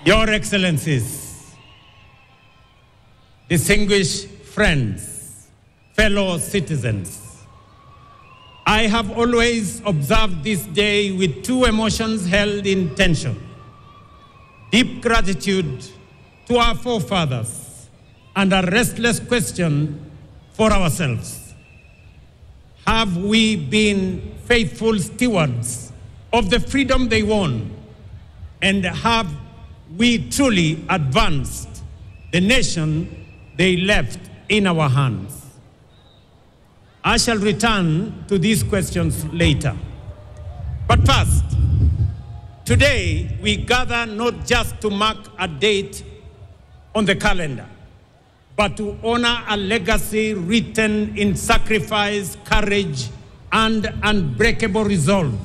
Your Excellencies, distinguished friends, fellow citizens, I have always observed this day with two emotions held in tension: deep gratitude to our forefathers and a restless question for ourselves. Have we been faithful stewards of the freedom they won? And have we truly advanced the nation they left in our hands? I shall return to these questions later. But first, today we gather not just to mark a date on the calendar, but to honor a legacy written in sacrifice, courage, and unbreakable resolve.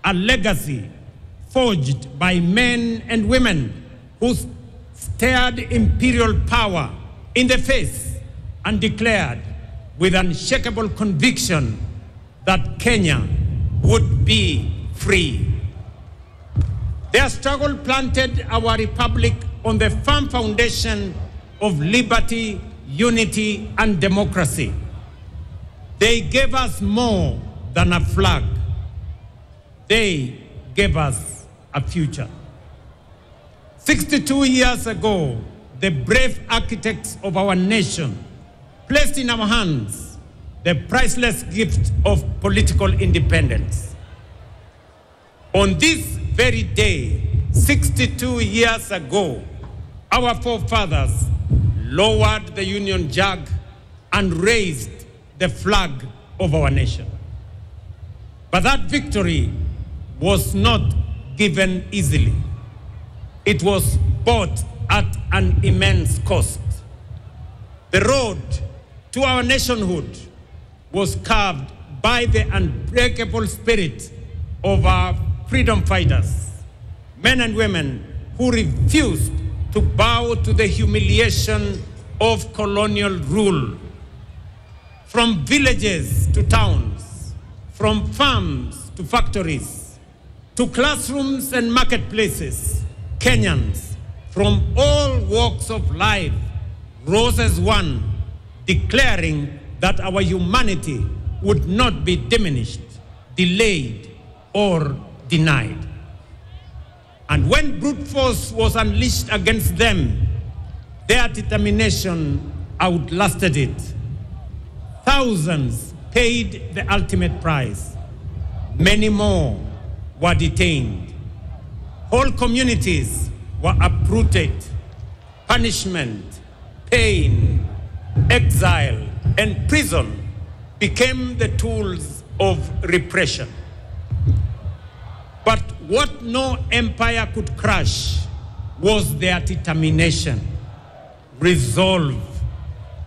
A legacy forged by men and women who stared imperial power in the face and declared with unshakable conviction that Kenya would be free. Their struggle planted our republic on the firm foundation of liberty, unity, and democracy. They gave us more than a flag. They gave us a future. 62 years ago, the brave architects of our nation placed in our hands the priceless gift of political independence. On this very day, 62 years ago, our forefathers lowered the Union Jack and raised the flag of our nation. But that victory was not given easily. It was bought at an immense cost. The road to our nationhood was carved by the unbreakable spirit of our freedom fighters, men and women who refused to bow to the humiliation of colonial rule. From villages to towns, from farms to factories, to classrooms and marketplaces, Kenyans from all walks of life rose as one, declaring that our humanity would not be diminished, delayed, or denied. And when brute force was unleashed against them, their determination outlasted it. Thousands paid the ultimate price. Many more were detained. Whole communities were uprooted. Punishment, pain, exile, and prison became the tools of repression. But what no empire could crush was their determination, resolve,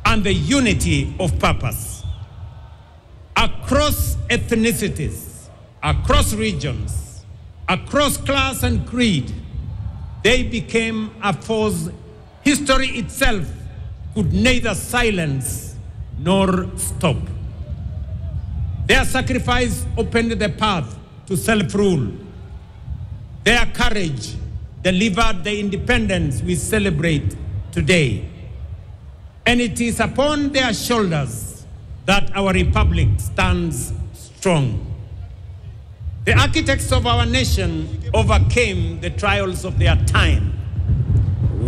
and the unity of purpose. Across ethnicities, across regions, across class and creed, they became a force history itself could neither silence nor stop. Their sacrifice opened the path to self-rule. Their courage delivered the independence we celebrate today. And it is upon their shoulders that our republic stands strong. The architects of our nation overcame the trials of their time.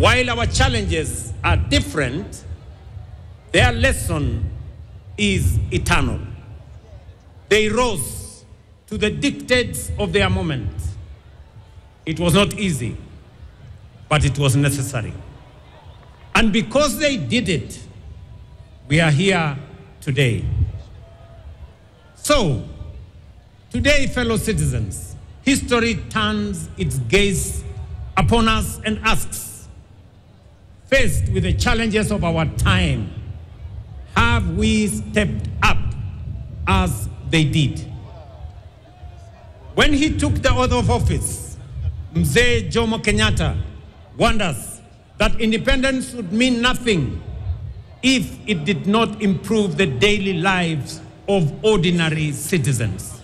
While our challenges are different, their lesson is eternal. They rose to the dictates of their moment. It was not easy, but it was necessary. And because they did it, we are here today. So, today, fellow citizens, history turns its gaze upon us and asks, faced with the challenges of our time, have we stepped up as they did? When he took the oath of office, Mzee Jomo Kenyatta warned us that independence would mean nothing if it did not improve the daily lives of ordinary citizens.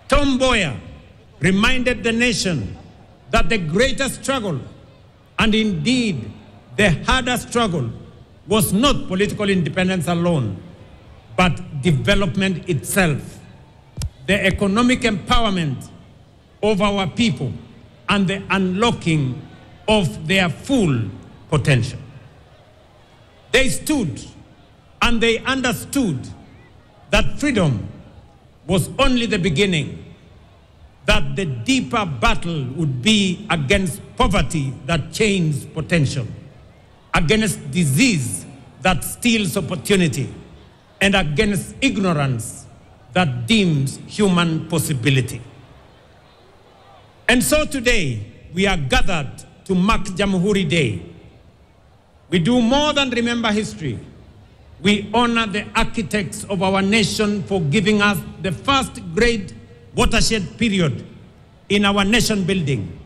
Tom Mboya reminded the nation that the greatest struggle, and indeed the hardest struggle, was not political independence alone, but development itself, the economic empowerment of our people, and the unlocking of their full potential. They stood and they understood that freedom was only the beginning, that the deeper battle would be against poverty that chains potential, against disease that steals opportunity, and against ignorance that dims human possibility. And so today, we are gathered to mark Jamhuri Day. We do more than remember history. We honor the architects of our nation for giving us the first great watershed period in our nation building,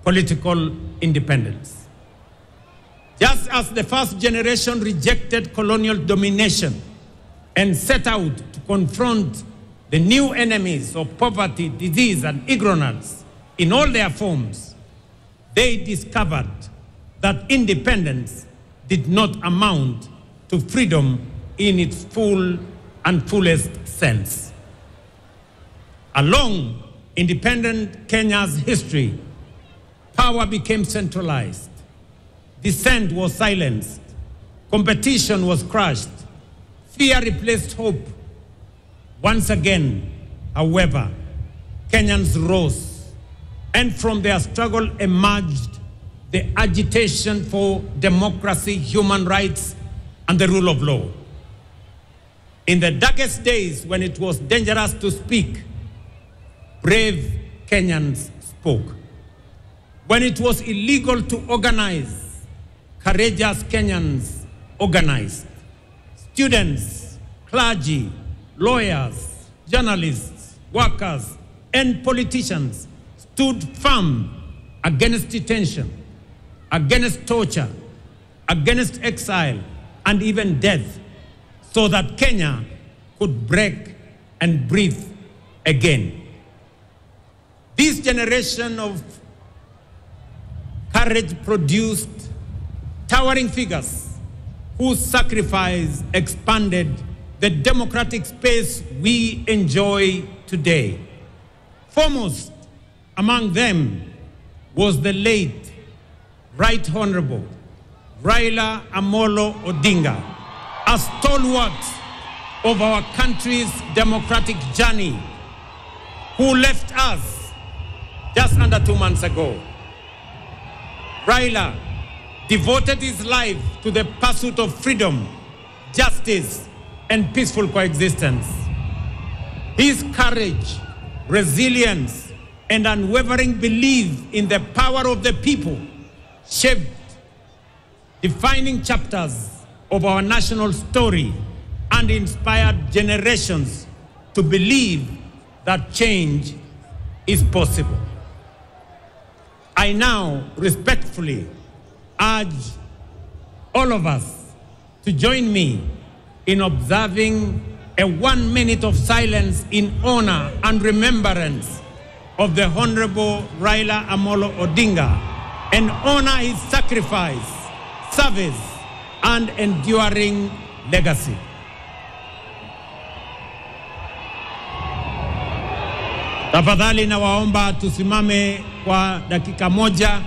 political independence. Just as the first generation rejected colonial domination and set out to confront the new enemies of poverty, disease, and ignorance in all their forms, they discovered that independence did not amount to freedom in its full and fullest sense. Along independent Kenya's history, power became centralized, dissent was silenced, competition was crushed, fear replaced hope. Once again, however, Kenyans rose, and from their struggle emerged the agitation for democracy, human rights, and the rule of law. In the darkest days when it was dangerous to speak, brave Kenyans spoke. When it was illegal to organize, courageous Kenyans organized. Students, clergy, lawyers, journalists, workers, and politicians stood firm against detention, against torture, against exile, and even death, so that Kenya could break and breathe again. This generation of courage produced towering figures whose sacrifice expanded the democratic space we enjoy today. Foremost among them was the late Right Honorable Raila Amolo Odinga, a stalwart of our country's democratic journey, who left us just under 2 months ago. Raila devoted his life to the pursuit of freedom, justice, and peaceful coexistence. His courage, resilience, and unwavering belief in the power of the people shaped defining chapters of our national story and inspired generations to believe that change is possible. I now respectfully urge all of us to join me in observing a 1 minute of silence in honor and remembrance of the Honorable Raila Amolo Odinga and honor his sacrifice, service, and enduring legacy. Tafadhali nawaomba tusimame kwa dakika moja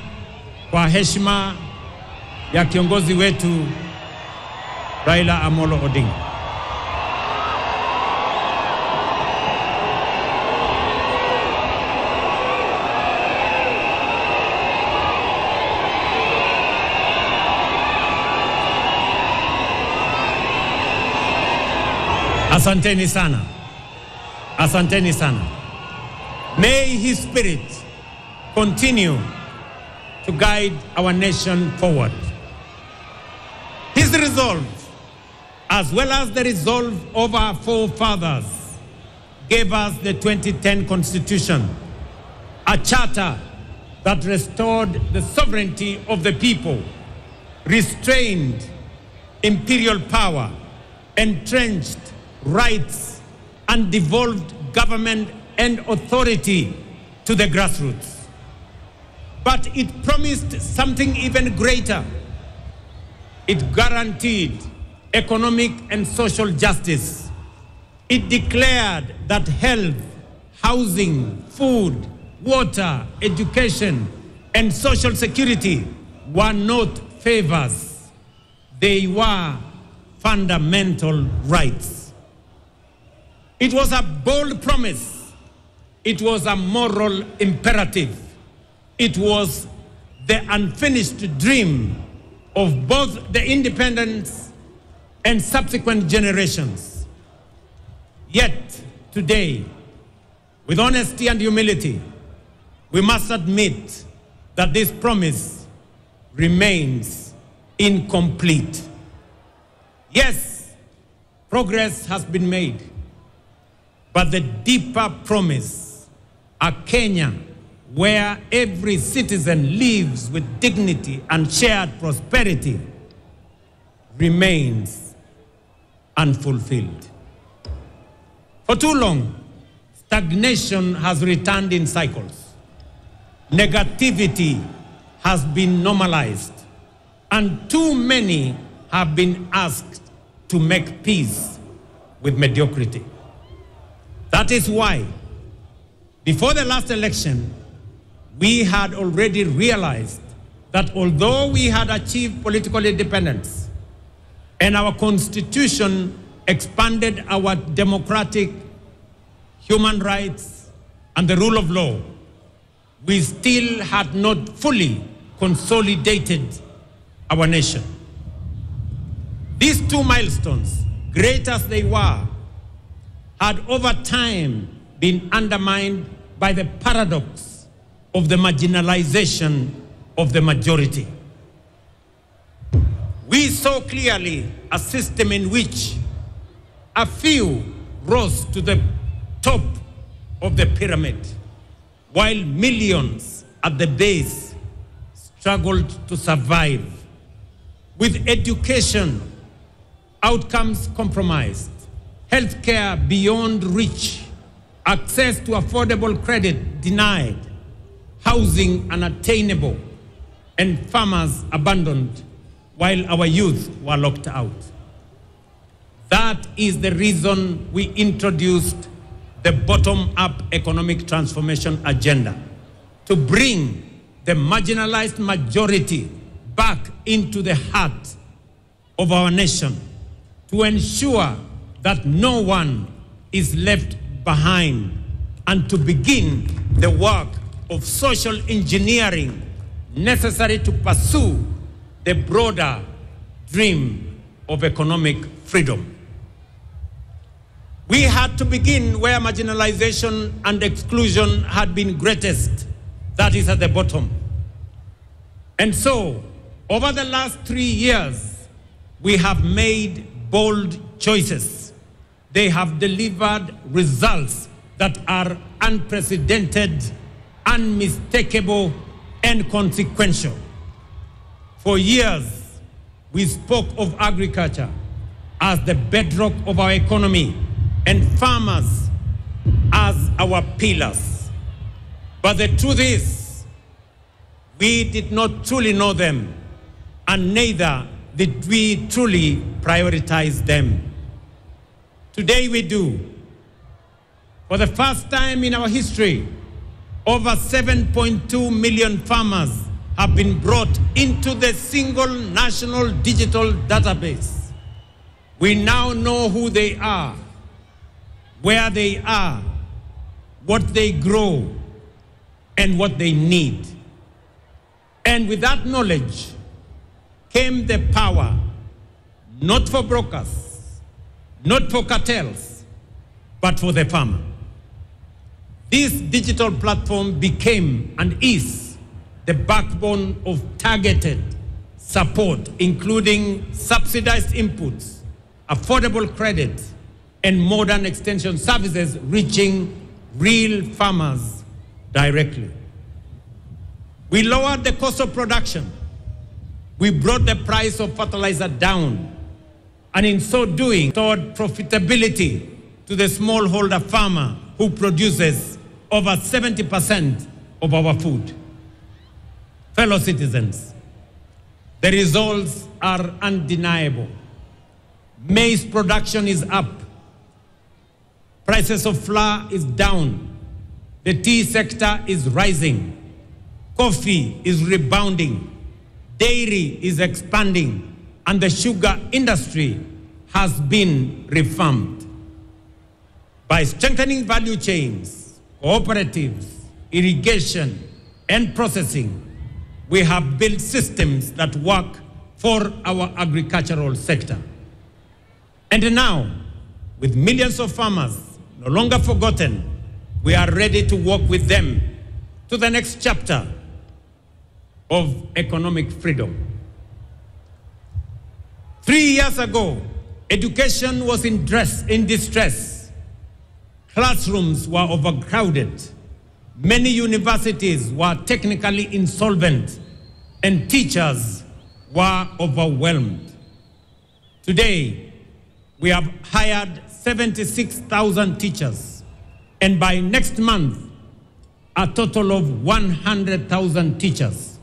kwa heshima ya kiongozi wetu Raila Amolo Odinga. Asanteni sana. Asanteni sana. May his spirit continue to guide our nation forward. His resolve, as well as the resolve of our forefathers, gave us the 2010 Constitution, a charter that restored the sovereignty of the people, restrained imperial power, entrenched rights, and devolved government and authority to the grassroots. but it promised something even greater. It guaranteed economic and social justice. It declared that health, housing, food, water, education, and social security were not favors. They were fundamental rights. It was a bold promise. It was a moral imperative. It was the unfinished dream of both the independence and subsequent generations. Yet today, with honesty and humility, we must admit that this promise remains incomplete. Yes, progress has been made, but the deeper promise, a Kenya where every citizen lives with dignity and shared prosperity, remains unfulfilled. For too long, stagnation has returned in cycles. Negativity has been normalized, and too many have been asked to make peace with mediocrity. That is why, before the last election, we had already realized that although we had achieved political independence and our constitution expanded our democratic human rights and the rule of law, we still had not fully consolidated our nation. These two milestones, great as they were, had over time been undermined by the paradox of the marginalization of the majority. We saw clearly a system in which a few rose to the top of the pyramid, while millions at the base struggled to survive, with education outcomes compromised, healthcare beyond reach, access to affordable credit denied, housing unattainable, and farmers abandoned, while our youth were locked out. That is the reason we introduced the bottom-up economic transformation agenda, to bring the marginalized majority back into the heart of our nation, to ensure that no one is left behind, and to begin the work of social engineering necessary to pursue the broader dream of economic freedom. We had to begin where marginalization and exclusion had been greatest, that is at the bottom. And so, over the last 3 years, we have made bold choices. They have delivered results that are unprecedented, unmistakable, and consequential. For years, we spoke of agriculture as the bedrock of our economy and farmers as our pillars. But the truth is, we did not truly know them, and neither did we truly prioritize them. Today we do. For the first time in our history, over 7.2 million farmers have been brought into the single national digital database. We now know who they are, where they are, what they grow, and what they need. And with that knowledge came the power, not for brokers, not for cartels, but for the farmer. This digital platform became and is the backbone of targeted support, including subsidized inputs, affordable credit, and modern extension services reaching real farmers directly. We lowered the cost of production. We brought the price of fertilizer down, and in so doing, restored profitability to the smallholder farmer who produces over 70% of our food. Fellow citizens, the results are undeniable. Maize production is up. Prices of flour is down. The tea sector is rising. Coffee is rebounding. Dairy is expanding. And the sugar industry has been revamped. By strengthening value chains, cooperatives, irrigation, and processing, we have built systems that work for our agricultural sector. And now, with millions of farmers no longer forgotten, we are ready to walk with them to the next chapter of economic freedom. 3 years ago, education was in distress. Classrooms were overcrowded. Many universities were technically insolvent, and teachers were overwhelmed. Today, we have hired 76,000 teachers, and by next month, a total of 100,000 teachers,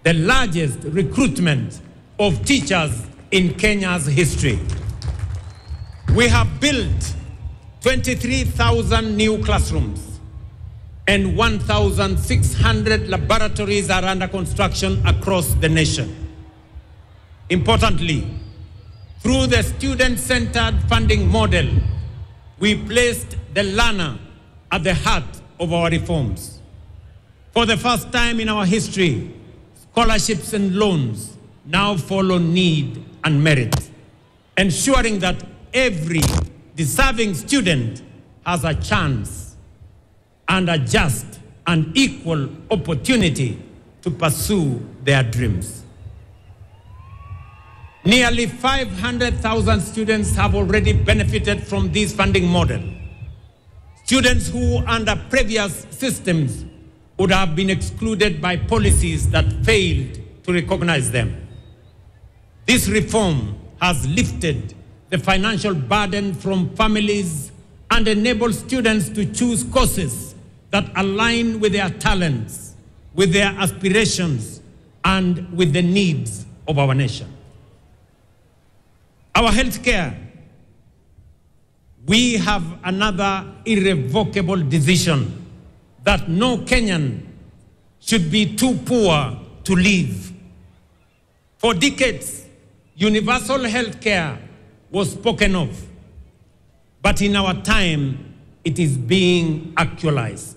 the largest recruitment of teachers in Kenya's history. We have built 23,000 new classrooms, and 1,600 laboratories are under construction across the nation. Importantly, through the student-centered funding model, we placed the learner at the heart of our reforms. For the first time in our history, scholarships and loans now follow need and merit, ensuring that every deserving student has a chance and a just and equal opportunity to pursue their dreams. Nearly 500,000 students have already benefited from this funding model. Students who under previous systems would have been excluded by policies that failed to recognize them. This reform has lifted the financial burden from families and enabled students to choose courses that align with their talents, with their aspirations, and with the needs of our nation. Our healthcare, we have another irrevocable decision that no Kenyan should be too poor to live. For decades, universal healthcare was spoken of, but in our time, it is being actualized.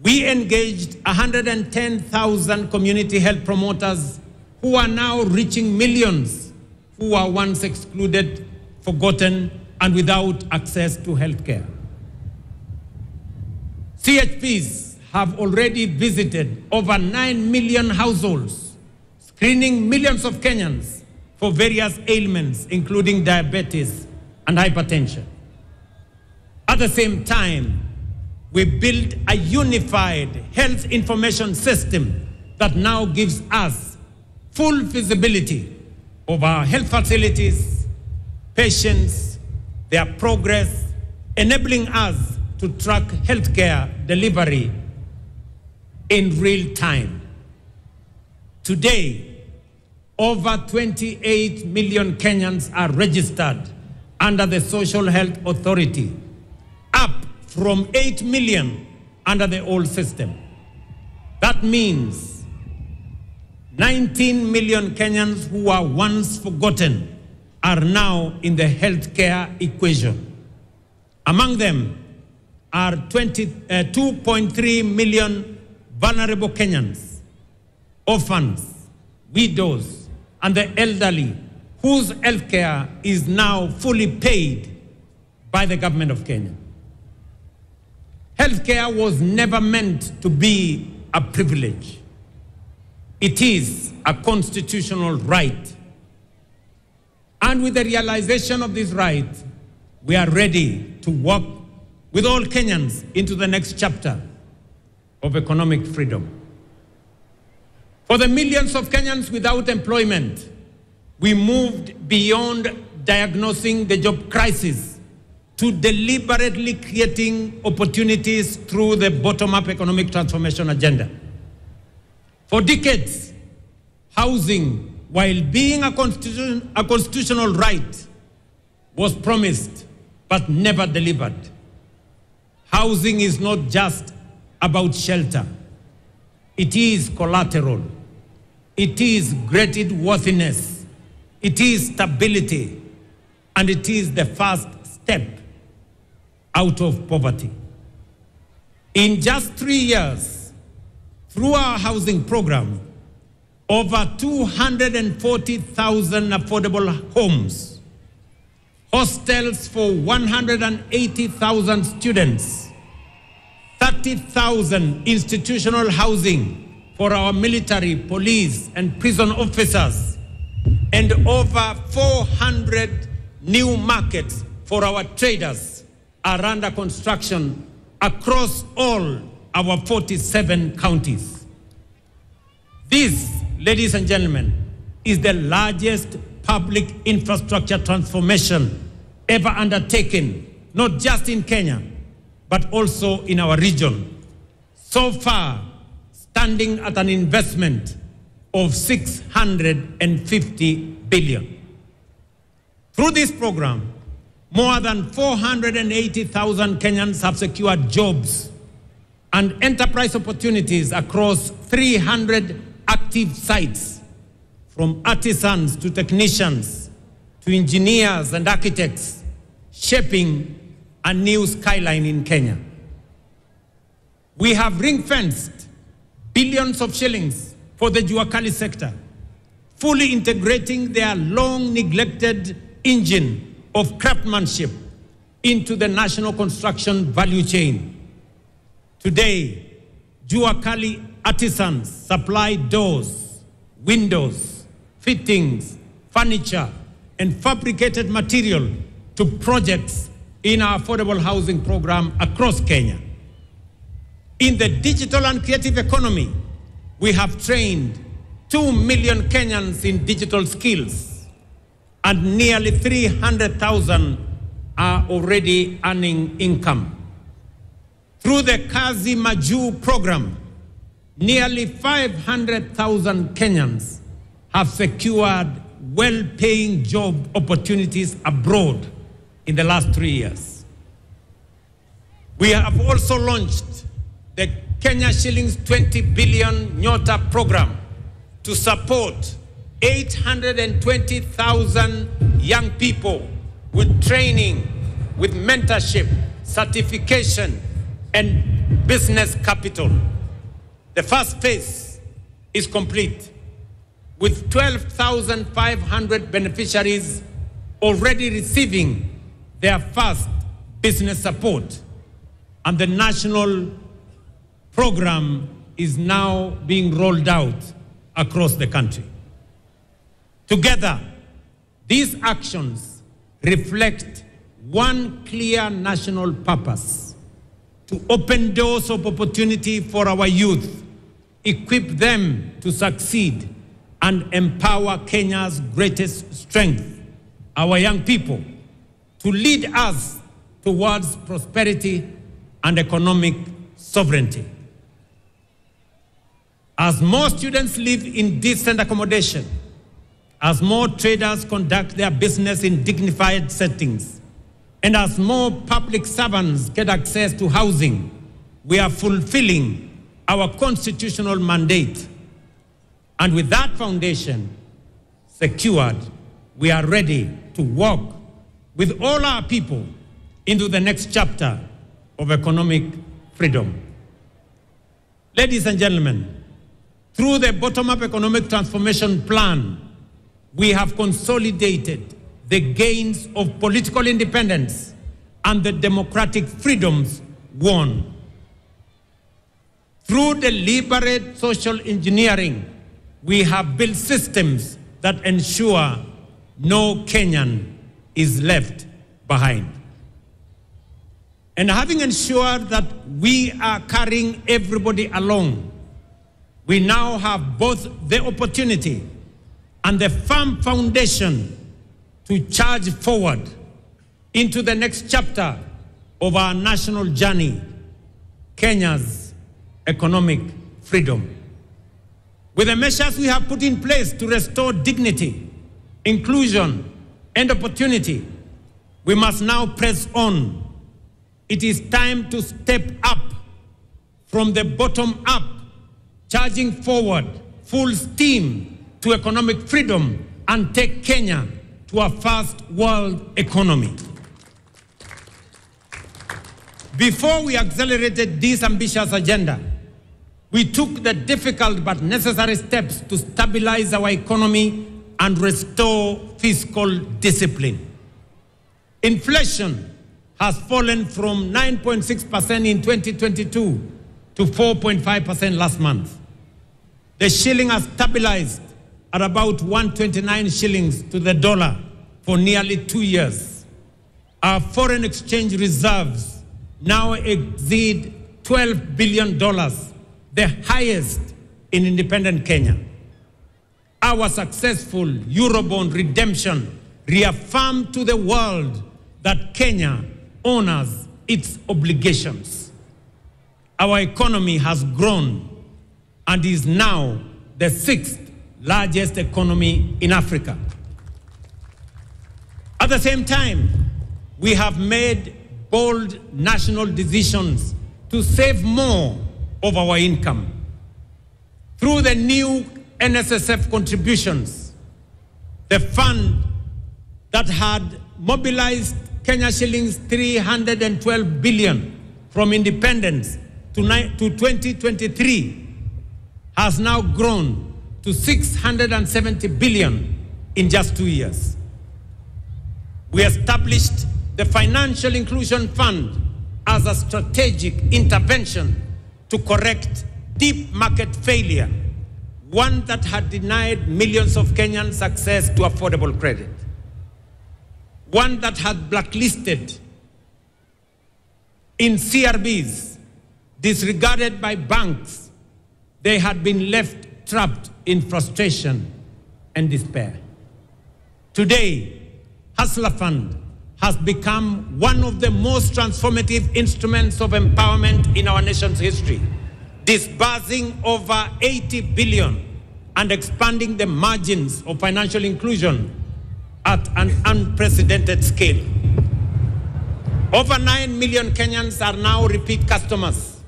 We engaged 110,000 community health promoters who are now reaching millions who were once excluded, forgotten, and without access to healthcare. CHPs have already visited over 9 million households, screening millions of Kenyans for various ailments, including diabetes and hypertension. At the same time, we built a unified health information system that now gives us full visibility of our health facilities, patients, their progress, enabling us to track healthcare delivery in real time. Today, over 28 million Kenyans are registered under the Social Health Authority, up from 8 million under the old system. That means 19 million Kenyans who were once forgotten are now in the healthcare equation. Among them are 2.3 million vulnerable Kenyans, orphans, widows, and the elderly, whose healthcare is now fully paid by the government of Kenya. Healthcare was never meant to be a privilege. It is a constitutional right. And with the realization of this right, we are ready to walk with all Kenyans into the next chapter of economic freedom. For the millions of Kenyans without employment, we moved beyond diagnosing the job crisis to deliberately creating opportunities through the bottom-up economic transformation agenda. For decades, housing, while being a constitutional right, was promised but never delivered. Housing is not just about shelter. It is collateral. It is graded worthiness. It is stability. And it is the first step out of poverty. In just 3 years, through our housing program, over 240,000 affordable homes, hostels for 180,000 students, 30,000 institutional housing for our military, police, and prison officers, and over 400 new markets for our traders are under construction across all our 47 counties. This, ladies and gentlemen, is the largest public infrastructure transformation ever undertaken, not just in Kenya, but also in our region. So far, standing at an investment of 650 billion. Through this program, more than 480,000 Kenyans have secured jobs and enterprise opportunities across 300 active sites, from artisans to technicians to engineers and architects, shaping a new skyline in Kenya. We have ring-fenced billions of shillings for the Juakali sector, fully integrating their long-neglected engine of craftsmanship into the national construction value chain. Today, Juakali artisans supply doors, windows, fittings, furniture, and fabricated material to projects in our affordable housing program across Kenya. In the digital and creative economy, we have trained 2 million Kenyans in digital skills, and nearly 300,000 are already earning income. Through the Kazi Maju program, nearly 500,000 Kenyans have secured well-paying job opportunities abroad in the last 3 years. We have also launched the Kenya shillings 20 billion Nyota program to support 820,000 young people with training, with mentorship, certification, and business capital. The first phase is complete, with 12,500 beneficiaries already receiving their first business support, and the national program is now being rolled out across the country. Together, these actions reflect one clear national purpose: to open doors of opportunity for our youth, equip them to succeed, and empower Kenya's greatest strength, our young people, to lead us towards prosperity and economic sovereignty. As more students live in decent accommodation, as more traders conduct their business in dignified settings, and as more public servants get access to housing, we are fulfilling our constitutional mandate. And with that foundation secured, we are ready to walk with all our people into the next chapter of economic freedom. Ladies and gentlemen, through the bottom-up economic transformation plan, we have consolidated the gains of political independence and the democratic freedoms won. Through deliberate social engineering, we have built systems that ensure no Kenyan is left behind. And having ensured that we are carrying everybody along, we now have both the opportunity and the firm foundation to charge forward into the next chapter of our national journey, Kenya's economic freedom. With the measures we have put in place to restore dignity, inclusion, and opportunity, we must now press on. It is time to step up from the bottom up, charging forward full steam to economic freedom and take Kenya to a first world economy. Before we accelerated this ambitious agenda, we took the difficult but necessary steps to stabilize our economy and restore fiscal discipline. Inflation has fallen from 9.6% in 2022 to 4.5% last month. The shilling has stabilized at about 129 shillings to the dollar for nearly 2 years. Our foreign exchange reserves now exceed $12 billion, the highest in independent Kenya. Our successful Eurobond redemption reaffirmed to the world that Kenya honors its obligations. Our economy has grown and is now the 6th largest economy in Africa. At the same time, we have made bold national decisions to save more of our income. Through the new NSSF contributions, the fund that had mobilized Kenya shillings 312 billion from independence to 2023 has now grown to 670 billion in just 2 years. We established the Financial Inclusion Fund as a strategic intervention to correct deep market failure, one that had denied millions of Kenyans access to affordable credit, one that had blacklisted in CRBs, disregarded by banks. They had been left trapped in frustration and despair. Today, Hustler Fund has become one of the most transformative instruments of empowerment in our nation's history, disbursing over 80 billion and expanding the margins of financial inclusion at an unprecedented scale. Over 9 million Kenyans are now repeat customers,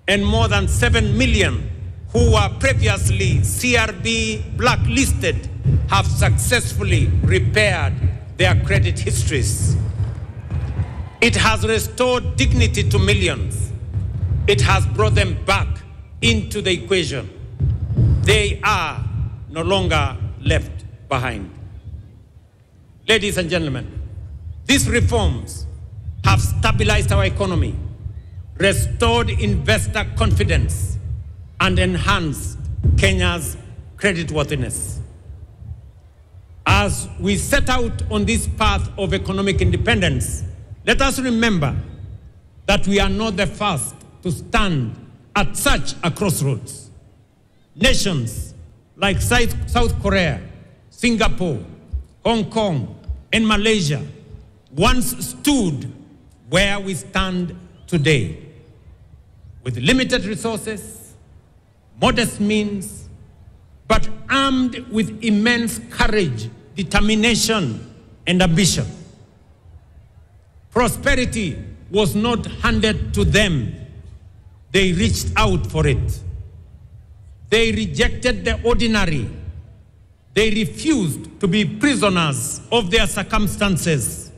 and more than 7 million who were previously CRB blacklisted have successfully repaired their credit histories. It has restored dignity to millions. It has brought them back into the equation. They are no longer left behind. Ladies and gentlemen, these reforms have stabilized our economy, restored investor confidence, and enhanced Kenya's creditworthiness. As we set out on this path of economic independence, let us remember that we are not the first to stand at such a crossroads. Nations like South Korea, Singapore, Hong Kong, and Malaysia once stood where we stand today, with limited resources, modest means, but armed with immense courage, determination, and ambition. Prosperity was not handed to them. They reached out for it. They rejected the ordinary. They refused to be prisoners of their circumstances.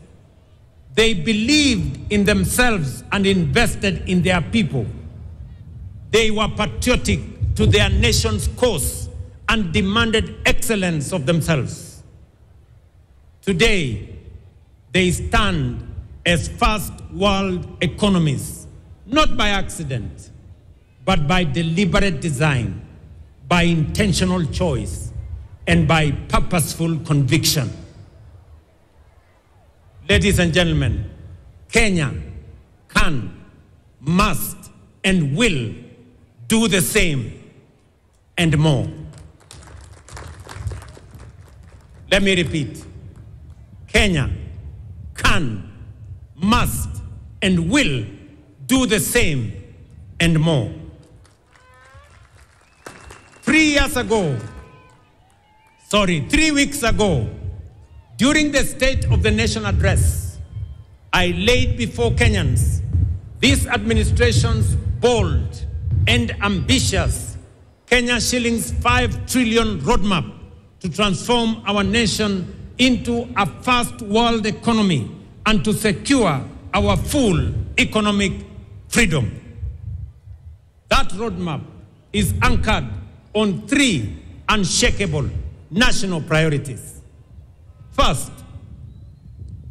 They believed in themselves and invested in their people. They were patriotic to their nation's cause and demanded excellence of themselves. Today, they stand as first world economies, not by accident, but by deliberate design, by intentional choice, and by purposeful conviction. Ladies and gentlemen, Kenya can, must, and will do the same and more. Let me repeat. Kenya can, must, and will do the same and more. 3 weeks ago, during the State of the Nation address, I laid before Kenyans this administration's bold and ambitious Kenya shillings 5 trillion roadmap to transform our nation into a first world economy and to secure our full economic freedom. That roadmap is anchored on 3 unshakable national priorities. First,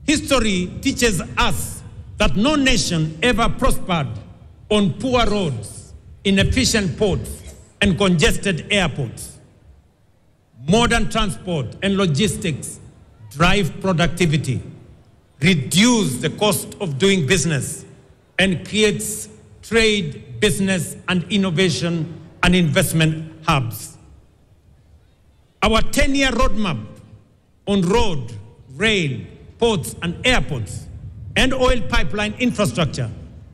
history teaches us that no nation ever prospered on poor roads, inefficient ports, and congested airports. Modern transport and logistics drive productivity, reduce the cost of doing business, and creates trade, business, and innovation and investment hubs. Our 10-year roadmap on road, rail, ports, and airports, and oil pipeline infrastructure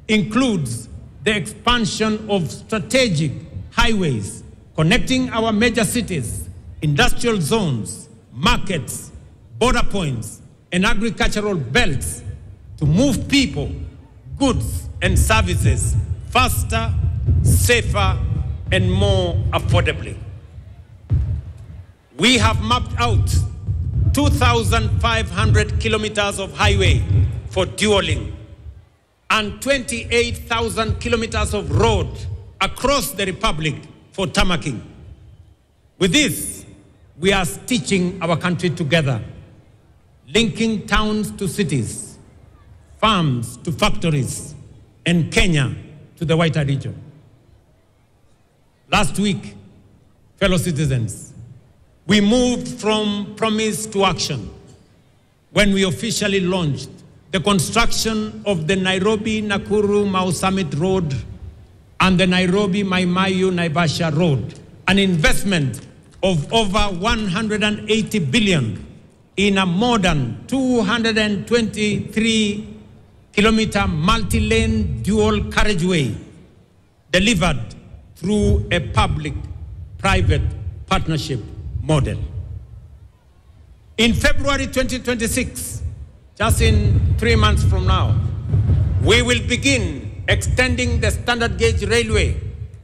includes the expansion of strategic highways connecting our major cities, industrial zones, markets, border points, and agricultural belts to move people, goods, and services faster, safer, and more affordably. We have mapped out 2,500 kilometers of highway for dualing and 28,000 kilometers of road across the Republic for tarmacking. With this, we are stitching our country together, linking towns to cities, farms to factories, and Kenya to the wider region. Last week, fellow citizens, we moved from promise to action when we officially launched the construction of the Nairobi-Nakuru-Mau Summit Road and the Nairobi-Mai-Mahiu-Naivasha Road, an investment of over 180 billion in a modern 223-kilometer multi-lane dual carriageway delivered through a public-private partnership model. In February 2026, just in 3 months from now, we will begin extending the standard gauge railway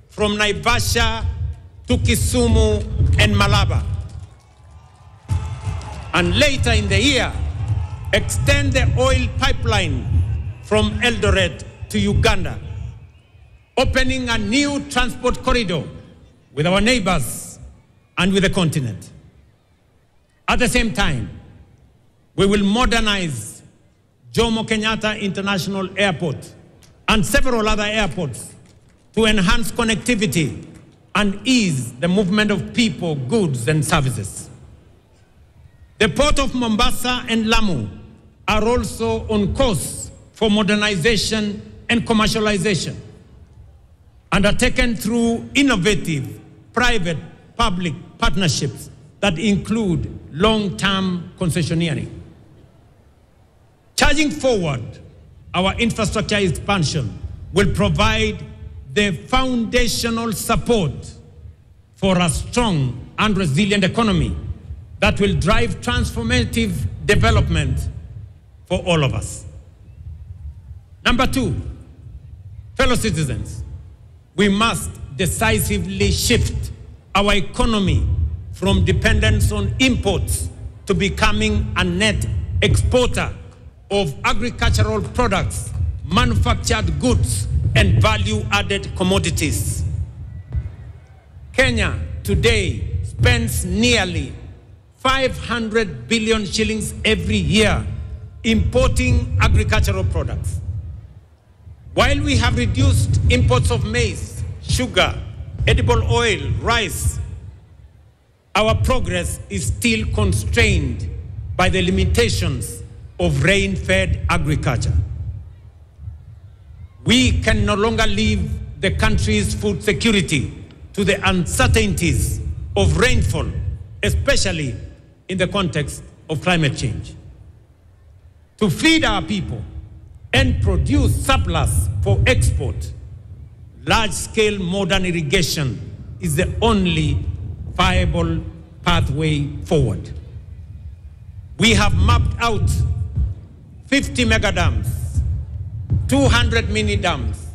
from Naivasha to Kisumu and Malaba. And later in the year, extend the oil pipeline from Eldoret to Uganda, opening a new transport corridor with our neighbors and with the continent. At the same time, we will modernize Jomo Kenyatta International Airport and several other airports to enhance connectivity and ease the movement of people, goods, and services. The Port of Mombasa and Lamu are also on course for modernization and commercialization, undertaken through innovative private-public partnerships that include long-term concessioneering. Charging forward, our infrastructure expansion will provide the foundational support for a strong and resilient economy that will drive transformative development for all of us. Number 2, fellow citizens, we must decisively shift our economy from dependence on imports to becoming a net exporter of agricultural products, manufactured goods, and value-added commodities. Kenya today spends nearly 500 billion shillings every year importing agricultural products. While we have reduced imports of maize, sugar, edible oil, rice, our progress is still constrained by the limitations of rain-fed agriculture. We can no longer leave the country's food security to the uncertainties of rainfall, especially in the context of climate change. To feed our people and produce surplus for export, large-scale modern irrigation is the only viable pathway forward. We have mapped out 50 mega dams, 200 mini dams,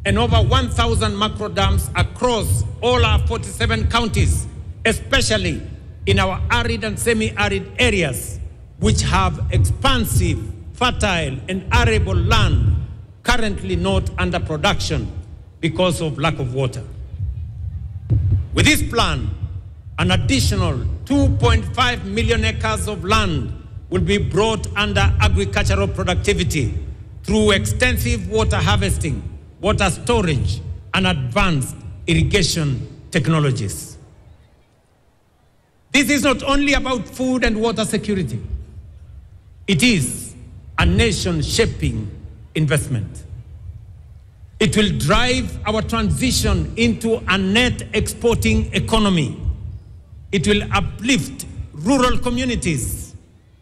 and over 1,000 macro dams across all our 47 counties, especially in our arid and semi-arid areas, which have expansive, fertile, and arable land currently not under production because of lack of water. With this plan, an additional 2.5 million acres of land will be brought under agricultural productivity through extensive water harvesting, water storage, and advanced irrigation technologies. This is not only about food and water security. It is a nation-shaping investment. It will drive our transition into a net exporting economy. It will uplift rural communities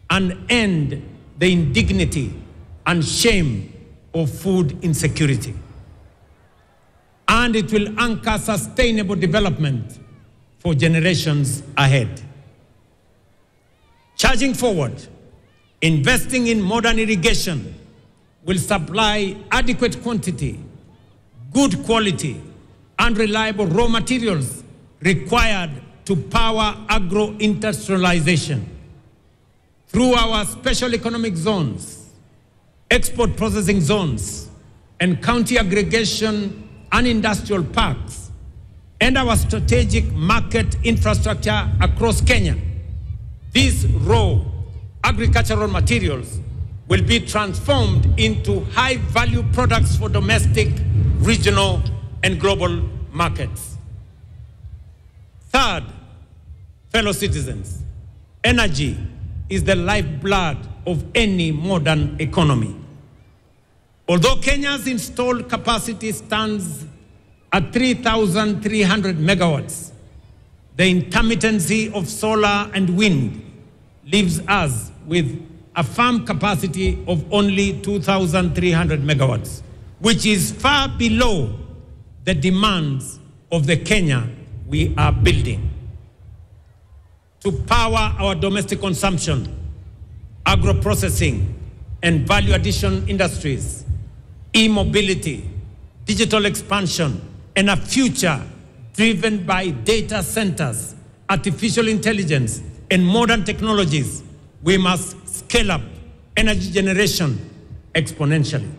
and end the indignity and shame of food insecurity. And it will anchor sustainable development for generations ahead. Charging forward, investing in modern irrigation will supply adequate quantity, good quality, and reliable raw materials required to power agro-industrialization. Through our special economic zones, export processing zones, and county aggregation and industrial parks, and our strategic market infrastructure across Kenya, these raw agricultural materials will be transformed into high-value products for domestic, regional, and global markets. Third, fellow citizens, energy is the lifeblood of any modern economy. Although Kenya's installed capacity stands at 3,300 megawatts, the intermittency of solar and wind leaves us with a firm capacity of only 2,300 megawatts, which is far below the demands of the Kenya we are building. To power our domestic consumption, agro-processing, and value addition industries, e-mobility, digital expansion, and a future driven by data centers, artificial intelligence, and modern technologies, we must scale up energy generation exponentially.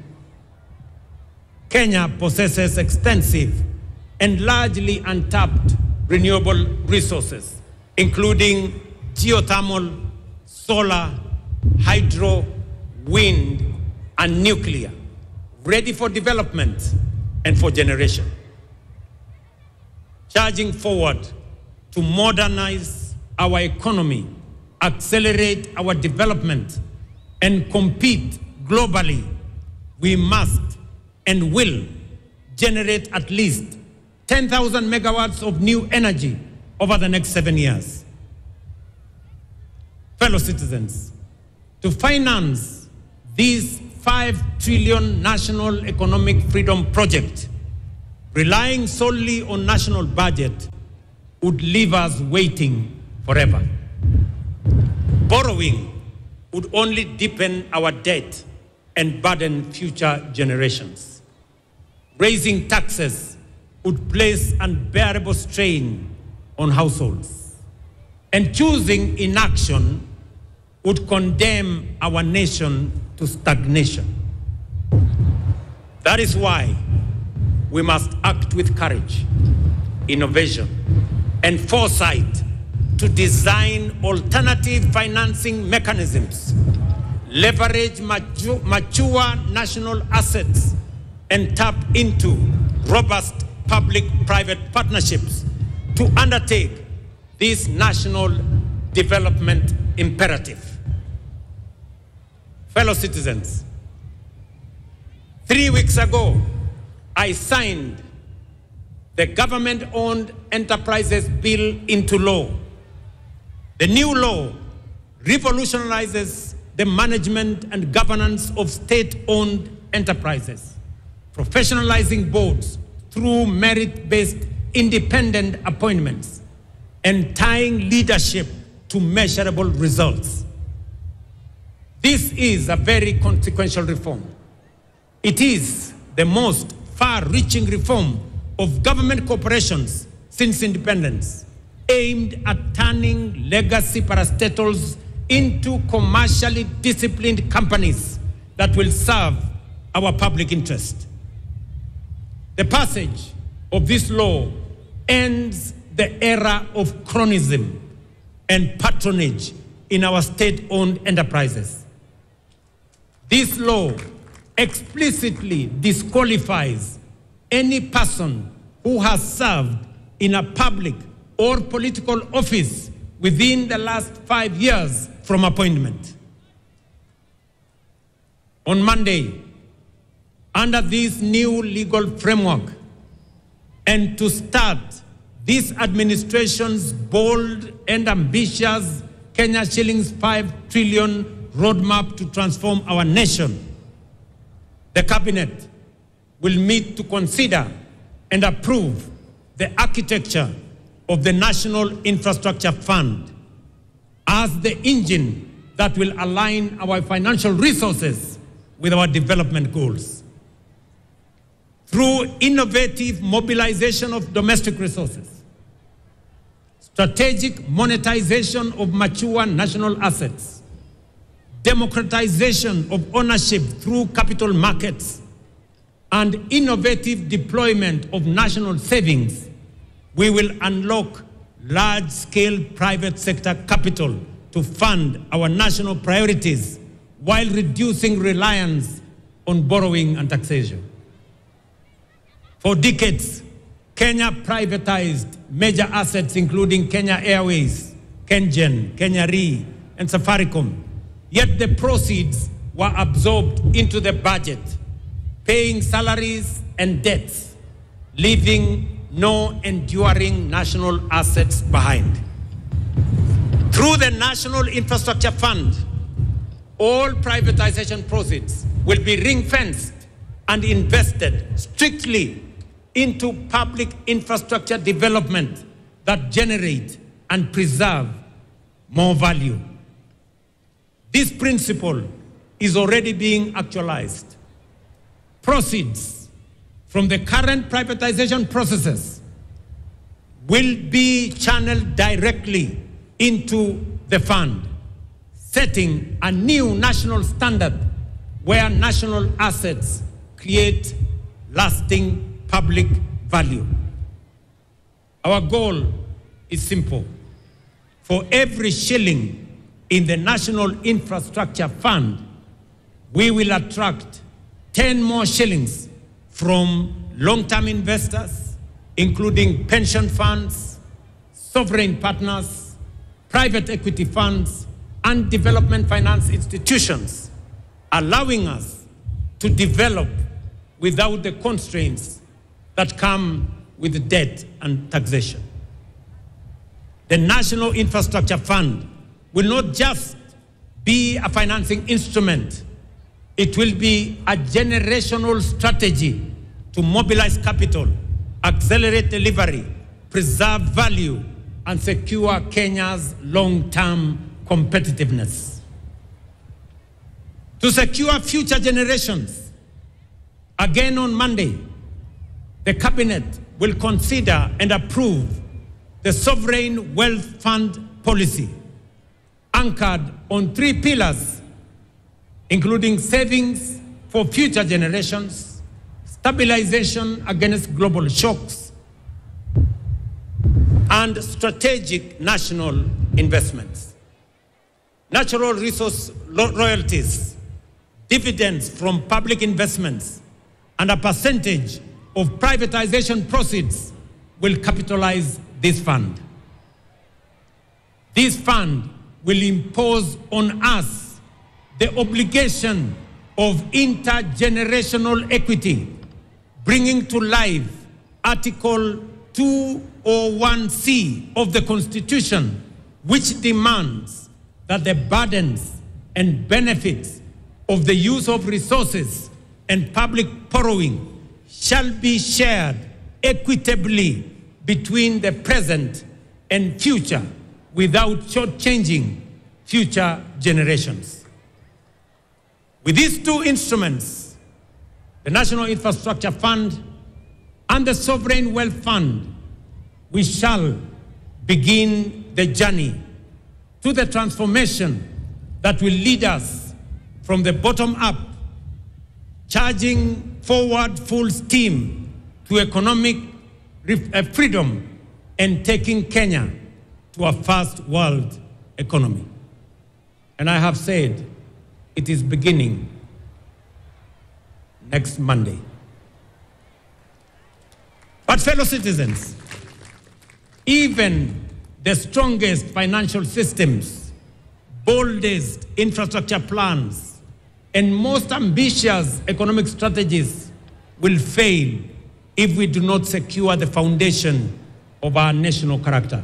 Kenya possesses extensive and largely untapped renewable resources, including geothermal, solar, hydro, wind, and nuclear, ready for development and for generation. Charging forward to modernize our economy, accelerate our development, and compete globally, we must and will generate at least 10,000 megawatts of new energy over the next 7 years. Fellow citizens, to finance this 5 trillion national economic freedom project, relying solely on national budget would leave us waiting forever. Borrowing would only deepen our debt and burden future generations. Raising taxes would place unbearable strain on households. And choosing inaction would condemn our nation to stagnation. That is why we must act with courage, innovation, and foresight to design alternative financing mechanisms, leverage mature national assets, and tap into robust public-private partnerships to undertake this national development imperative. Fellow citizens, 3 weeks ago, I signed the Government-Owned Enterprises Bill into law. The new law revolutionizes the management and governance of state-owned enterprises, professionalizing boards through merit-based independent appointments, and tying leadership to measurable results. This is a very consequential reform. It is the most far-reaching reform of government corporations since independence, aimed at turning legacy parastatals into commercially disciplined companies that will serve our public interest. The passage of this law ends the era of cronyism and patronage in our state-owned enterprises. This law explicitly disqualifies any person who has served in a public or political office within the last 5 years from appointment. On Monday, under this new legal framework, and to start this administration's bold and ambitious Kenya shillings 5 trillion roadmap to transform our nation, the cabinet will meet to consider and approve the architecture of the National Infrastructure Fund as the engine that will align our financial resources with our development goals. Through innovative mobilization of domestic resources, strategic monetization of mature national assets, democratization of ownership through capital markets, and innovative deployment of national savings, we will unlock large-scale private sector capital to fund our national priorities while reducing reliance on borrowing and taxation. For decades, Kenya privatized major assets including Kenya Airways, KenGen, Kenya Re, and Safaricom. Yet the proceeds were absorbed into the budget, paying salaries and debts, leaving no enduring national assets behind. Through the National Infrastructure Fund, all privatization proceeds will be ring-fenced and invested strictly into public infrastructure development that generate and preserve more value. This principle is already being actualized. Proceeds from the current privatization processes will be channeled directly into the fund, setting a new national standard where national assets create lasting public value. Our goal is simple. For every shilling in the National Infrastructure Fund, we will attract 10 more shillings from long-term investors, including pension funds, sovereign partners, private equity funds, and development finance institutions, allowing us to develop without the constraints that come with debt and taxation. The National Infrastructure Fund will not just be a financing instrument, it will be a generational strategy to mobilize capital, accelerate delivery, preserve value, and secure Kenya's long-term competitiveness. To secure future generations, again on Monday, the cabinet will consider and approve the Sovereign Wealth Fund policy, anchored on 3 pillars, including savings for future generations, stabilization against global shocks, and strategic national investments. Natural resource royalties, dividends from public investments, and a percentage of privatization proceeds will capitalize this fund. This fund will impose on us the obligation of intergenerational equity, bringing to life Article 201C of the Constitution, which demands that the burdens and benefits of the use of resources and public borrowing shall be shared equitably between the present and future without shortchanging future generations. With these two instruments, the National Infrastructure Fund and the Sovereign Wealth Fund, we shall begin the journey to the transformation that will lead us from the bottom up, charging forward full steam to economic freedom and taking Kenya to a first world economy. And I have said it is beginning next Monday. But fellow citizens, even the strongest financial systems, boldest infrastructure plans, and most ambitious economic strategies will fail if we do not secure the foundation of our national character.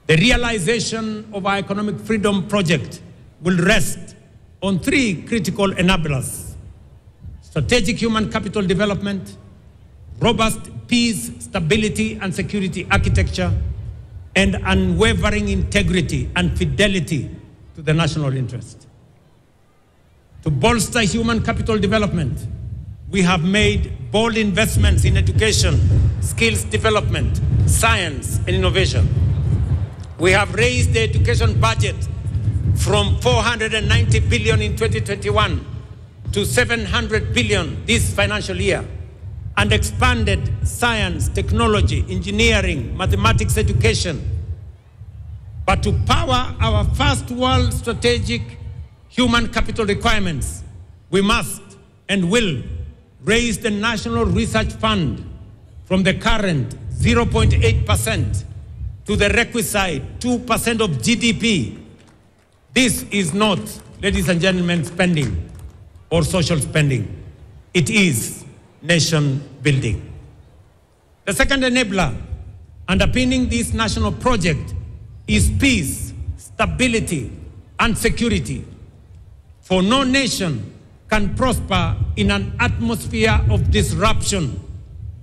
The realization of our economic freedom project will rest on three critical enablers: strategic human capital development, robust peace, stability, and security architecture, and unwavering integrity and fidelity to the national interest. To bolster human capital development, we have made bold investments in education, skills development, science, and innovation. We have raised the education budget from 490 billion in 2021 to 700 billion this financial year, and expanded science, technology, engineering, mathematics education. But to power our first world strategic human capital requirements, we must and will raise the National Research Fund from the current 0.8% to the requisite 2% of GDP. This is not, ladies and gentlemen, spending or social spending. It is nation building. The second enabler underpinning this national project is peace, stability, and security. For no nation can prosper in an atmosphere of disruption,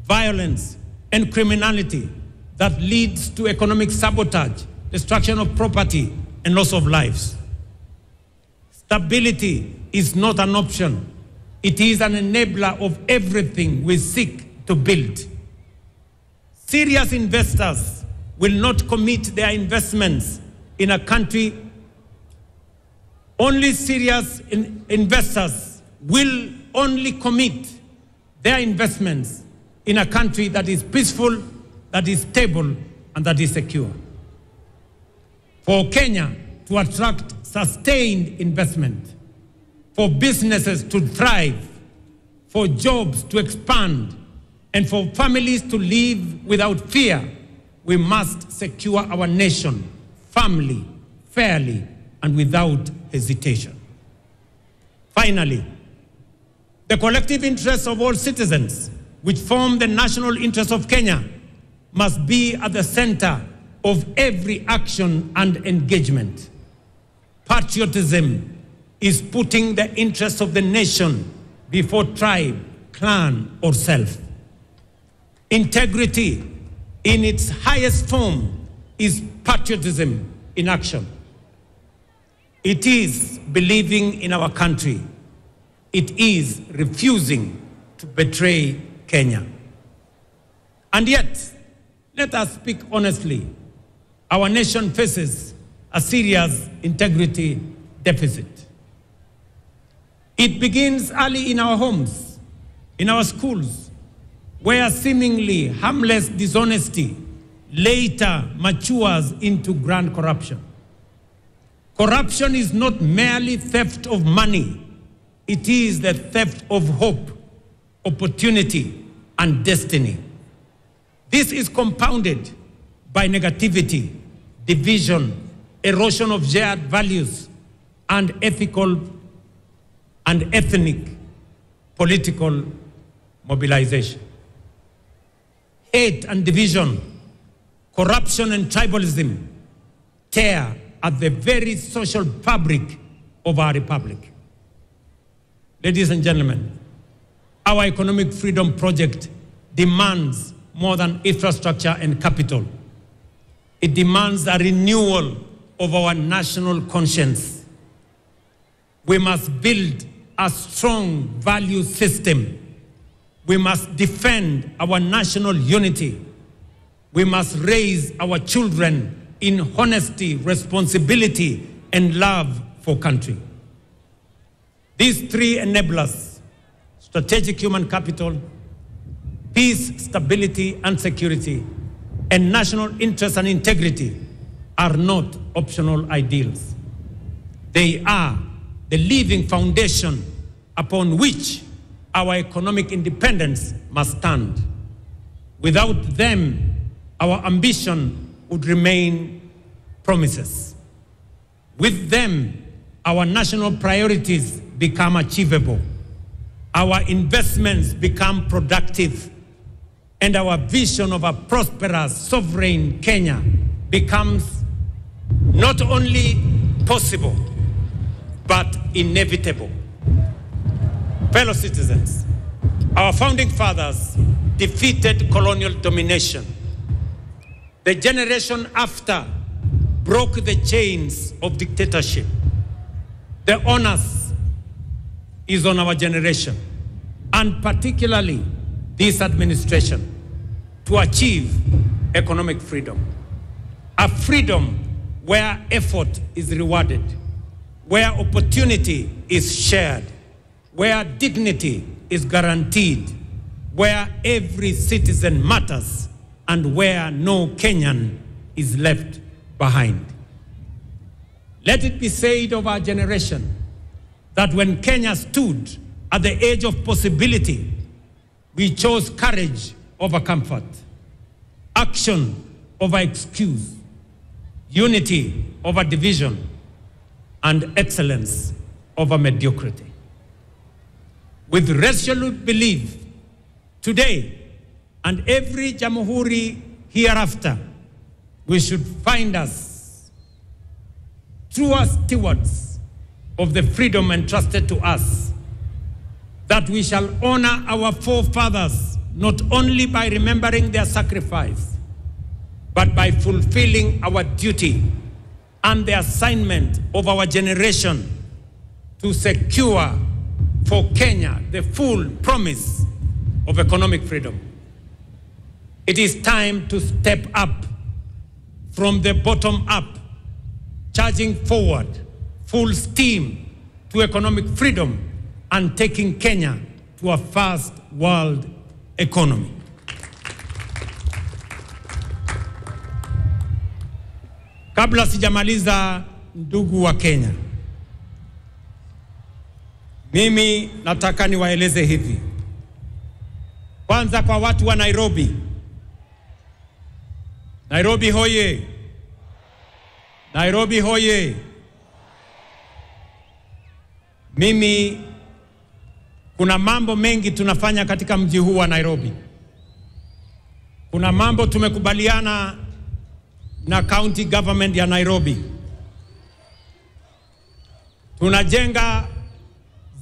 violence, and criminality that leads to economic sabotage, destruction of property, and loss of lives. Stability is not an option. It is an enabler of everything we seek to build. Serious investors will not commit their investments in a country. Only serious investors will only commit their investments in a country that is peaceful, that is stable, and that is secure. For Kenya to attract sustained investment, for businesses to thrive, for jobs to expand, and for families to live without fear, we must secure our nation firmly, fairly, and without hesitation. Finally, the collective interests of all citizens, which form the national interest of Kenya, must be at the center of every action and engagement. Patriotism is putting the interests of the nation before tribe, clan, or self. Integrity in its highest form is patriotism in action. It is believing in our country. It is refusing to betray Kenya. And yet, let us speak honestly, our nation faces a serious integrity deficit. It begins early in our homes, in our schools, where seemingly harmless dishonesty later matures into grand corruption. Corruption is not merely theft of money. It is the theft of hope, opportunity, and destiny. This is compounded by negativity, division, erosion of shared values, and ethical and ethnic political mobilization. Hate and division, corruption and tribalism tear at the very social fabric of our republic. Ladies and gentlemen, our economic freedom project demands more than infrastructure and capital. It demands a renewal of our national conscience. We must build a strong value system. We must defend our national unity. We must raise our children in honesty, responsibility, and love for country. These three enablers, strategic human capital, peace, stability, and security, and national interest and integrity, are not optional ideals. They are the living foundation upon which our economic independence must stand. Without them, our ambition would remain promises. With them, our national priorities become achievable. Our investments become productive. And our vision of a prosperous, sovereign Kenya becomes not only possible, but inevitable. Fellow citizens, our founding fathers defeated colonial domination. The generation after broke the chains of dictatorship. The onus is on our generation, and particularly this administration, to achieve economic freedom. A freedom where effort is rewarded, where opportunity is shared, where dignity is guaranteed, where every citizen matters, and where no Kenyan is left behind. Let it be said of our generation that when Kenya stood at the edge of possibility, we chose courage over comfort, action over excuse, unity over division, and excellence over mediocrity. With resolute belief, today and every Jamhuri hereafter, we should find us true stewards of the freedom entrusted to us, that we shall honor our forefathers not only by remembering their sacrifice, but by fulfilling our duty and the assignment of our generation to secure for Kenya the full promise of economic freedom. It is time to step up from the bottom up, charging forward full steam to economic freedom and taking Kenya to a first world economy. Kabla sijamaliza, ndugu wa Kenya, mimi nataka niwaeleze hivi. Kwanza kwa watu wa Nairobi. Nairobi hoye! Nairobi hoye! Mimi, kuna mambo mengi tunafanya katika mji huu wa Nairobi. Kuna mambo tumekubaliana na county government ya Nairobi. Tunajenga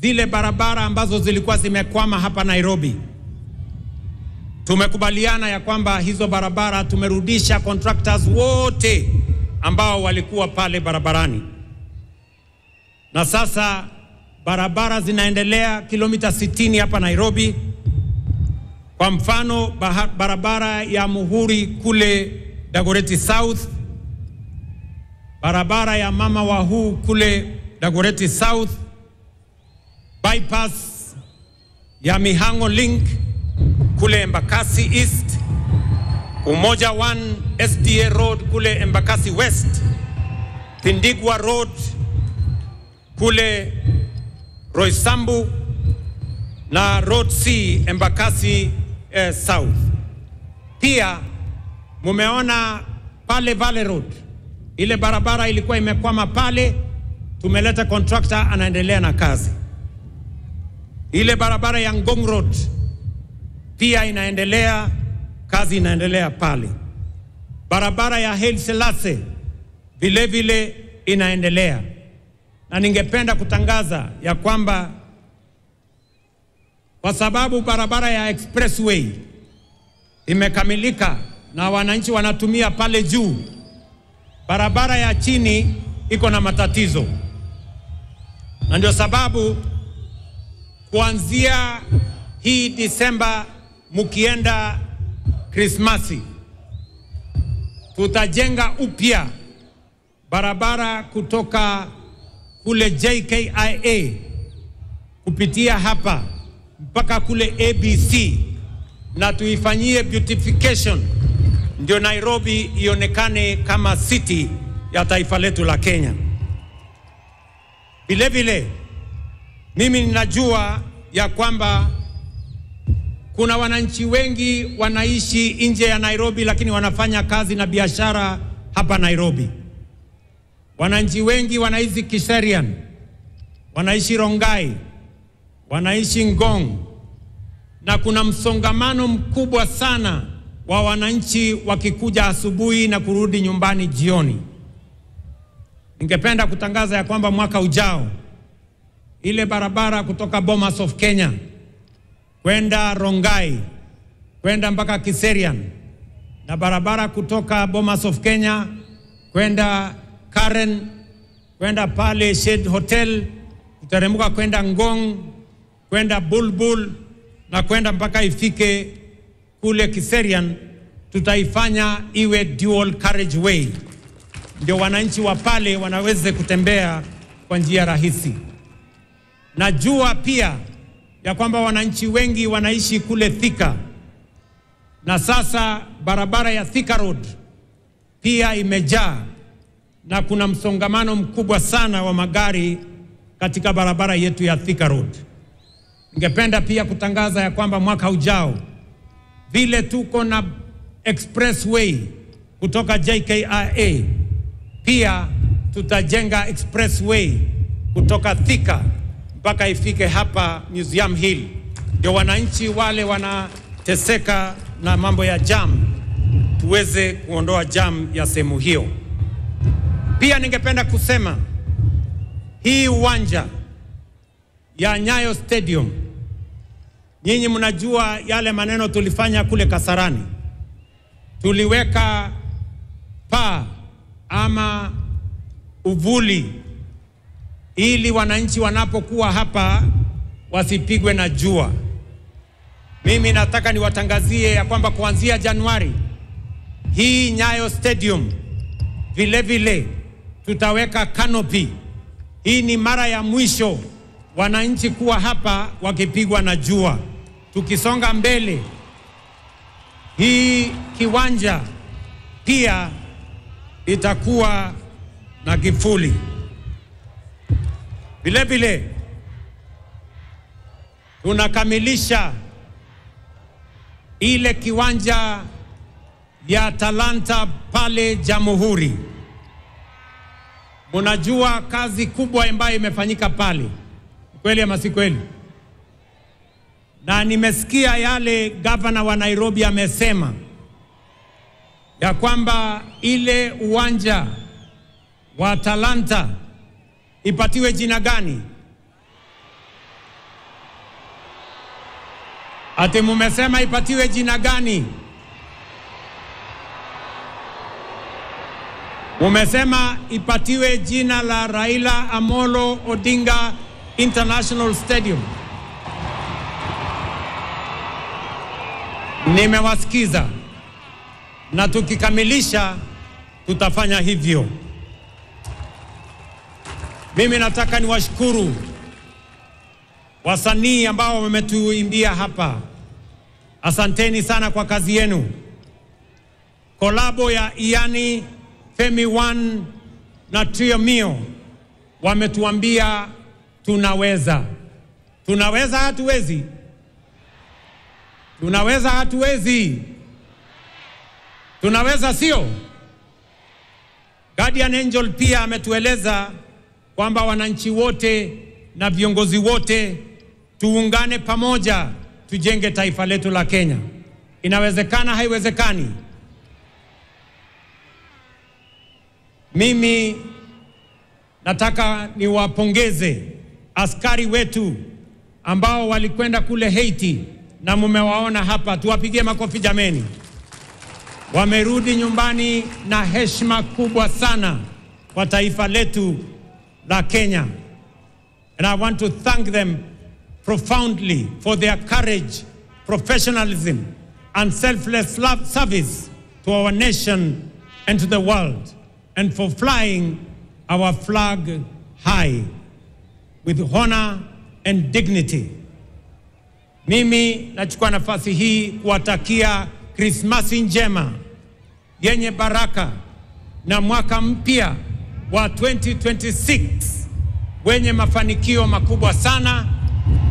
zile barabara ambazo zilikuwa zimekwama hapa Nairobi. Tumekubaliana ya kwamba hizo barabara tumerudisha contractors wote ambao walikuwa pale barabarani. Na sasa barabara zinaendelea kilomita 60 hapa Nairobi. Kwa mfano, barabara ya Muhuri kule Dagoretti South, barabara ya Mama Wahu kule Dagoretti South, bypass ya Mihango Link kule Embakasi East, Umoja 1 SDA Road kule Embakasi West, Pindigwa Road kule Roysambu, na Road C Embakasi South. Pia mumeona pale Valley Road, ile barabara ilikuwa imekwama pale, tumeleta contractor anaendelea na kazi. Ile barabara ya Ngong Road pia inaendelea, kazi inaendelea pale. Barabara ya Haile Selassie vile vile inaendelea. Na ningependa kutangaza ya kwamba kwa sababu barabara ya expressway imekamilika na wananchi wanatumia pale juu, barabara ya chini iko na matatizo. Na ndio sababu kuanzia hii Disemba mukienda Krismasi, tutajenga upya barabara kutoka kule JKIA kupitia hapa mpaka kule ABC, na tuifanyie beautification ndio Nairobi ionekane kama city ya taifa letu la Kenya. Vile vile mimi ninajua ya kwamba kuna wananchi wengi wanaishi nje ya Nairobi lakini wanafanya kazi na biashara hapa Nairobi. Wananchi wengi wanaishi Kiserian, wanaishi Rongai, wanaishi Ngong, na kuna msongamano mkubwa sana wa wananchi wakikuja asubuhi na kurudi nyumbani jioni. Ningependa kutangaza ya kwamba mwaka ujao ile barabara kutoka Bomas of Kenya kwenda Rongai kwenda mpaka Kiserian, na barabara kutoka Bomas of Kenya kwenda Karen kwenda pale Shade Hotel, kuteremuka kwenda Ngong, kwenda Bulbul na kwenda mpaka ifike kule Kiserian, tutaifanya iwe dual carriageway ndio wananchi wa pale wanaweze kutembea kwa njia rahisi. Najua pia ya kwamba wananchi wengi wanaishi kule Thika, na sasa barabara ya Thika Road pia imejaa na kuna msongamano mkubwa sana wa magari katika barabara yetu ya Thika Road. Ningependa pia kutangaza ya kwamba mwaka ujao vile tuko na expressway kutoka JKIA, pia tutajenga expressway kutoka Thika mpaka ifike hapa Museum Hill, ndio wananchi wale wanateseka na mambo ya jam tuweze kuondoa jam ya sehemu hiyo. Pia ningependa kusema hii uwanja ya Nyayo Stadium, nyinyi mnajua yale maneno tulifanya kule Kasarani. Tuliweka paa ama uvuli ili wananchi wanapokuwa hapa wasipigwe na jua. Mimi nataka niwatangazie ya kwamba kuanzia Januari hii Nyayo Stadium vile vile tutaweka canopy. Hii ni mara ya mwisho wananchi kuwa hapa wakipigwa na jua. Tukisonga mbele, hii kiwanja pia itakuwa na kivuli. Vile vile tunakamilisha ile kiwanja ya Talanta pale Jamhuri. Mnajua kazi kubwa ambayo imefanyika pale, kweli ama si kweli? Na nimesikia yale gavana wa Nairobi amesema ya kwamba ile uwanja wa Talanta ipatiwe jina gani? Ati mumesema ipatiwe jina gani? Mumesema ipatiwe jina la Raila Amolo Odinga International Stadium. Nimewasikiza na tukikamilisha tutafanya hivyo. Mimi nataka niwashukuru wasanii ambao wametuimbia hapa. Asanteni sana kwa kazi yenu. Kolabo ya Iani, Femi One na Trio Mio wametuambia tunaweza. Tunaweza hatuwezi? Tunaweza hatuwezi? Tunaweza sio? Guardian Angel pia ametueleza kwamba wananchi wote na viongozi wote tuungane pamoja tujenge taifa letu la Kenya. Inawezekana haiwezekani? Mimi nataka niwapongeze askari wetu ambao walikwenda kule Haiti na mumewaona hapa. Tuwapigie makofi jameni. wamerudi nyumbani na heshima kubwa sana kwa taifa letu la Kenya. And I want to thank them profoundly for their courage, professionalism, and selfless love service to our nation and to the world, and for flying our flag high with honor and dignity. Mimi nachukua nafasi hii kuwatakia Krismasi njema yenye baraka na mwaka mpya wa 2026 wenye mafanikio makubwa sana.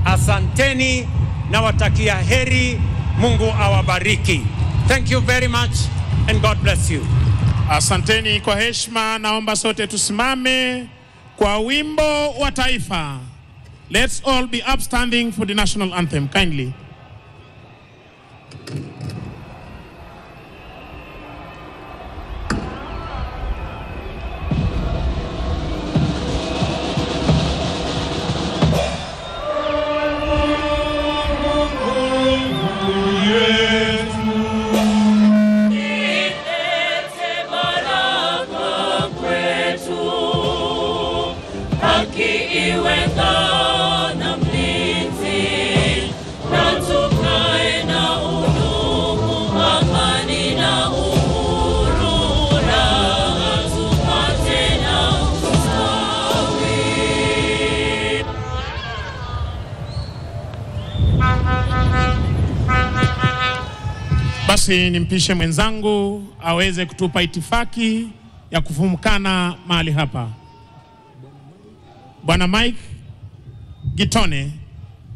Asanteni na watakia heri. Mungu awabariki. Thank you very much and God bless you. Asanteni kwa heshima. Naomba sote tusimame kwa wimbo wa taifa. Let's all be upstanding for the national anthem kindly. Basi nimpishe mwenzangu aweze kutupa itifaki ya kufumukana mahali hapa. Bwana Mike Gitone,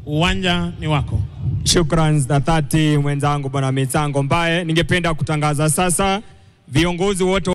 uwanja ni wako. Shukrani za dhati mwenzangu Bwana Misango Mbaye. Ningependa kutangaza sasa viongozi wote